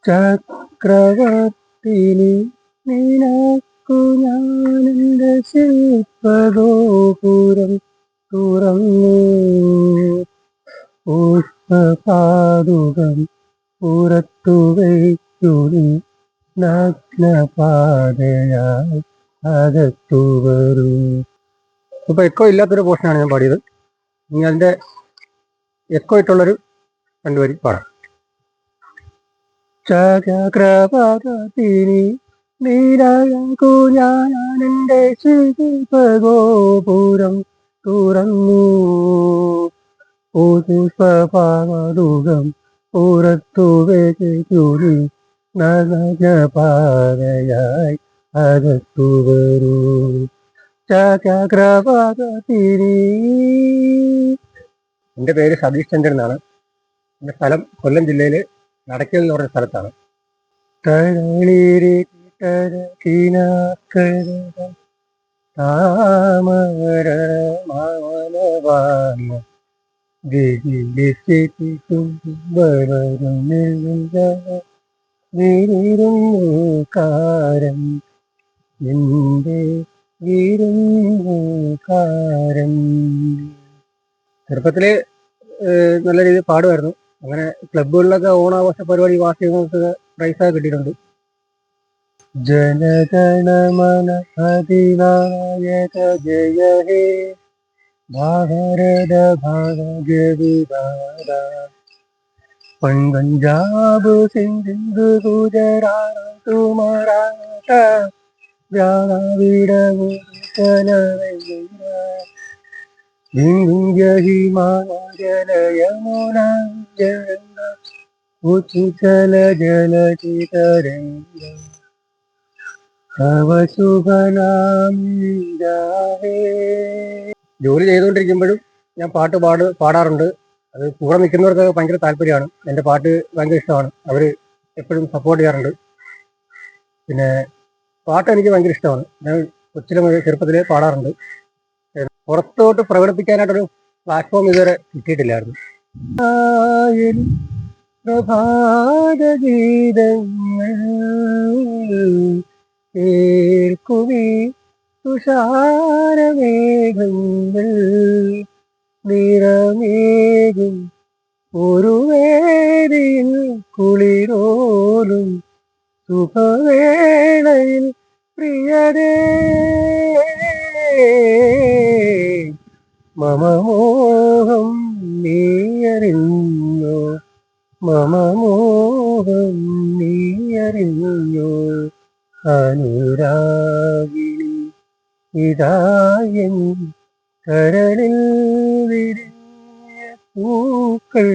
ചക്രവർത്തിനി നിനക്കു ഞാനെന്റെ ശില്പഗോപുരം തുറന്നു പുഷ്പപാദുകം പുറത്തു വയ്ക്കുനി നഗ്നപാതയായി അകത്തു വരൂ. ഇപ്പൊ എക്കോ ഇല്ലാത്തൊരു പോർഷനാണ് ഞാൻ പാടിയത്. ഇനി അതിന്റെ എക്കോ ഇട്ടുള്ളൊരു രണ്ടുപേരും പാടാം. ചക്രവർത്തിനി നിനക്കു ഞാനെന്റെ ശില്പഗോപുരം തുറന്നു പുഷ്പപാദുകം പുറത്തു വയ്ക്കുനി നഗ്നപാതയായി അകത്തു വരൂ. ചക്രവർത്തിനി. എൻ്റെ പേര് സതീഷ് ചന്ദ്രൻ എന്നാണ്. എൻ്റെ സ്ഥലം കൊല്ലം ജില്ലയിലെ നടക്കൽ എന്ന് പറഞ്ഞ സ്ഥലത്താണ്. കാരം എന്റെ കാരം. ചെറുപ്പത്തില് നല്ല രീതിയിൽ പാടുമായിരുന്നു. അങ്ങനെ ക്ലബുകളിലൊക്കെ ഓണാഘോഷ പരിപാടി വാർഷികങ്ങൾക്ക് പ്രൈസൊക്കെ കിട്ടിയിട്ടുണ്ട്. ജനഗണമന അധിനായക ജയ ഹേ ഭാരത ഭാഗ്യ വിധാത പഞ്ചാബ് സിന്ധു ഗുജറാത്ത് മറാഠ ദ്രാവിഡ ഇന്ത്യ ഹിമാലയ യമുന ജല ഉച്ഛല ജലചിതരംഗ തവ ശുഭനാമേ. ജോലി ചെയ്തുകൊണ്ടിരിക്കുമ്പോഴും ഞാൻ പാടാറുണ്ട്. അത് കൂടെ നിൽക്കുന്നവർക്ക് ഭയങ്കര താല്പര്യമാണ്. എൻ്റെ പാട്ട് ഭയങ്കര ഇഷ്ടമാണ്. അവർ എപ്പോഴും സപ്പോർട്ട് ചെയ്യാറുണ്ട്. പിന്നെ പാട്ട് എനിക്ക് ഭയങ്കര ഇഷ്ടമാണ്. ഞാൻ ചെറുപ്പത്തിലേ പാടാറുണ്ട്. പുറത്തോട്ട് പ്രകടിപ്പിക്കാനായിട്ടൊരു പ്ലാറ്റ്ഫോം ഇതുവരെ കിട്ടിയിട്ടില്ലായിരുന്നു. പ്രഭാത ഗീതങ്ങൾ കേൾക്കുമീ തുഷാരമേഘങ്ങൾ നിറമേകും ഒരു വേദിയിൽ കുളിരോലും ശുഭവേളയിൽ പ്രിയരേ മമ മോഹം നീയറിഞ്ഞോ മമ മോഹം നീയറിഞ്ഞോ അനുരാഗിണി ഇതായൻ കരളിൽ വിരിഞ്ഞ പൂക്കൾ.